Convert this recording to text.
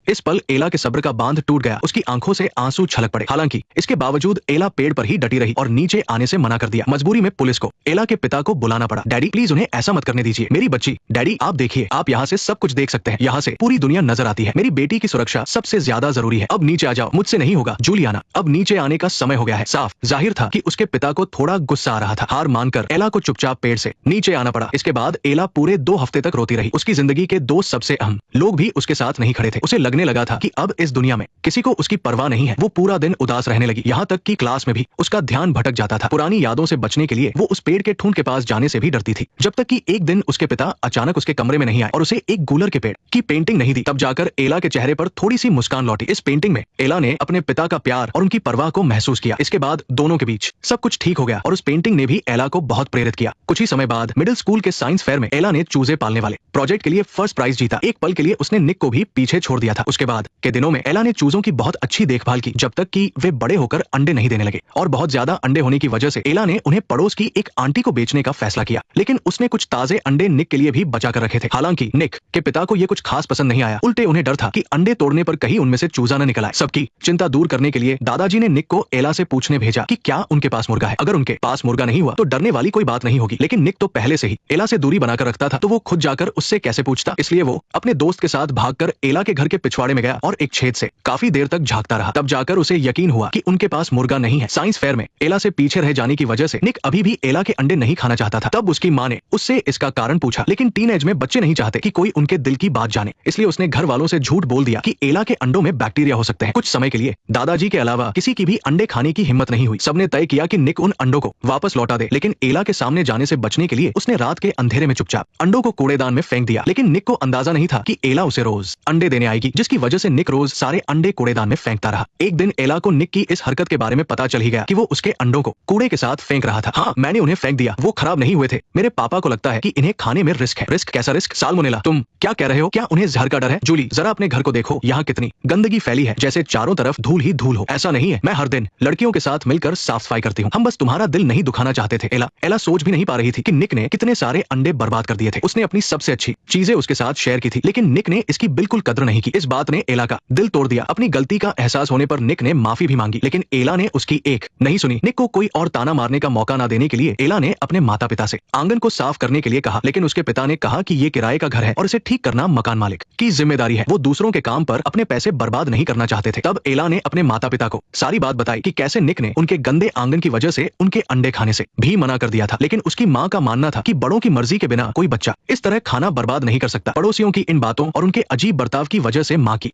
इस पल एला के सब्र का बांध टूट गया, उसकी आंखों से आंसू छलक पड़े। हालांकि इसके बावजूद एला पेड़ पर ही डटी रही और नीचे आने से मना कर दिया। मजबूरी में पुलिस को एला के पिता को बुलाना पड़ा। डैडी प्लीज उन्हें ऐसा मत करने दीजिए, मेरी बच्ची। डैडी आप देखिए, आप यहाँ से सब कुछ देख सकते हैं, यहाँ से पूरी दुनिया नजर आती है। मेरी बेटी की सुरक्षा सबसे ज्यादा जरूरी है। अब नीचे आ जाओ, मुझसे नहीं होगा। जूलियाना, अब नीचे आने का समय हो गया है। साफ जाहिर था कि उसके पिता को थोड़ा गुस्सा आ रहा था। हार मानकर एला को चुपचाप पेड़ से नीचे आना पड़ा। इसके बाद एला पूरे 2 हफ्ते तक रोती रही। उसकी जिंदगी के 2 सबसे अहम लोग भी उसके साथ नहीं खड़े थे। उसे लगने लगा था कि अब इस दुनिया में किसी को उसकी परवाह नहीं है। वो पूरा दिन उदास रहने लगी, यहाँ तक कि क्लास में भी उसका ध्यान भटक जाता था। पुरानी यादों से बचने के लिए वो उस पेड़ के ठूंठ के पास जाने से भी डरती थी। जब तक कि एक दिन उसके पिता अचानक उसके कमरे में नहीं आए और उसे एक गूलर के पेड़ की पेंटिंग नहीं दी। तब जाकर एला के चेहरे पर थोड़ी सी मुस्कान लौटी। इस पेंटिंग में एला ने अपने पिता का प्यार और उनकी परवाह को महसूस किया। इसके बाद दोनों के बीच सब कुछ ठीक हो गया और उस पेंटिंग ने भी एला को बहुत प्रेरित किया। कुछ ही समय बाद मिडिल स्कूल के साइंस फेयर में एला ने चूजे पालने वाले प्रोजेक्ट के लिए फर्स्ट प्राइज जीता। एक पल के लिए उसने निक को भी पीछे छोड़ दिया था। उसके बाद के दिनों में एला ने चूजों की बहुत अच्छी देखभाल की, जब तक कि वे बड़े होकर अंडे नहीं देने लगे। और बहुत ज्यादा अंडे होने की वजह से एला ने उन्हें पड़ोस की एक आंटी को बेचने का फैसला किया। लेकिन उसने कुछ ताजे अंडे निक के लिए भी बचा कर रखे थे। हालांकि निक के पिता को ये कुछ खास पसंद नहीं आया। उल्टे उन्हें डर था कि अंडे तोड़ने पर कहीं उनमें से चूजा न निकल आए। सबकी चिंता दूर करने के लिए दादाजी ने निक को एला से पूछने भेजा कि क्या उनके पास मुर्गा है। अगर उनके पास मुर्गा नहीं हुआ तो डरने वाली कोई बात नहीं होगी। लेकिन निक तो पहले से ही एला से दूरी बनाकर रखता था, तो वो खुद जाकर उससे कैसे पूछता। इसलिए वो अपने दोस्त के साथ भागकर एला के घर के पिछवाड़े में गया और एक छेद से काफी देर तक झांकता रहा। तब जाकर उसे यकीन हुआ कि उनके पास मुर्गा नहीं है। साइंस फेयर में एला से पीछे रह जाने की वजह से निक अभी भी एला के अंडे नहीं खाना चाहता था। तब उसकी माँ ने उससे इसका कारण पूछा, लेकिन टीनेज में बच्चे नहीं चाहते कि कोई उनके दिल की बात जाने। इसलिए उसने घर वालों से झूठ बोल दिया कि एला के अंडों में बैक्टीरिया हो सकते हैं। कुछ समय के लिए दादाजी के अलावा किसी की भी अंडे खाने की हिम्मत नहीं हुई। सबने तय किया कि निक उन अंडों को वापस लौटा दे। लेकिन एला के सामने जाने से बचने के लिए उसने रात के अंधेरे में चुपचाप अंडों को कूड़ेदान में फेंक दिया। लेकिन निक को अंदाजा नहीं था कि एला उसे रोज अंडे देने आएगी, जिसकी वजह से निक रोज सारे अंडे कूड़ेदान में फेंकता रहा। एक दिन एला को निक की इस हरकत के बारे में पता चल ही गया कि वो उसके अंडों को कूड़े के साथ फेंक रहा था। हाँ, मैंने उन्हें फेंक दिया, वो खराब नहीं हुए थे। मेरे पापा को लगता है कि इन्हें खाने में रिस्क है। रिस्क? कैसा रिस्क? साल्मोनेला। तुम क्या कह रहे हो? क्या उन्हें जहर का डर है? जूली, जरा अपने घर को देखो, यहाँ कितनी गंदगी फैली है, जैसे चारों तरफ धूल ही धूल हो। ऐसा नहीं है, मैं हर दिन लड़कियों के साथ मिलकर साफ सफाई करती हूँ। हम बस तुम्हारा दिल नहीं दुखाना चाहते थे। एला सोच भी नहीं पा रही थी कि निक ने कितने सारे अंडे बर्बाद कर दिए थे। उसने अपनी सबसे अच्छी चीजें उसके साथ शेयर की थी, लेकिन निक ने इसकी बिल्कुल कद्र नहीं की। इस बात ने एला का दिल तोड़ दिया। अपनी गलती का एहसास होने पर निक ने माफी भी मांगी, लेकिन एला ने उसकी एक नहीं सुनी। निक को कोई और ताना मारने का मौका न देने के लिए एला ने अपने माता पिता से आंगन को साफ करने के लिए कहा, लेकिन उसके पिता ने कहा कि ये किराए का घर है और इसे ठीक करना मकान मालिक की जिम्मेदारी है। वो दूसरों के काम पर अपने पैसे बर्बाद नहीं करना चाहते थे। तब एला ने अपने माता पिता को सारी बात बताई कि कैसे निक ने उनके गंदे आंगन की वजह से उनके अंडे खाने से भी मना कर दिया था। लेकिन उसकी माँ का मानना था कि बड़ों की मर्जी के बिना कोई बच्चा इस तरह खाना बर्बाद नहीं कर सकता। पड़ोसियों की इन बातों और उनके अजीब बर्ताव की वजह से माँ की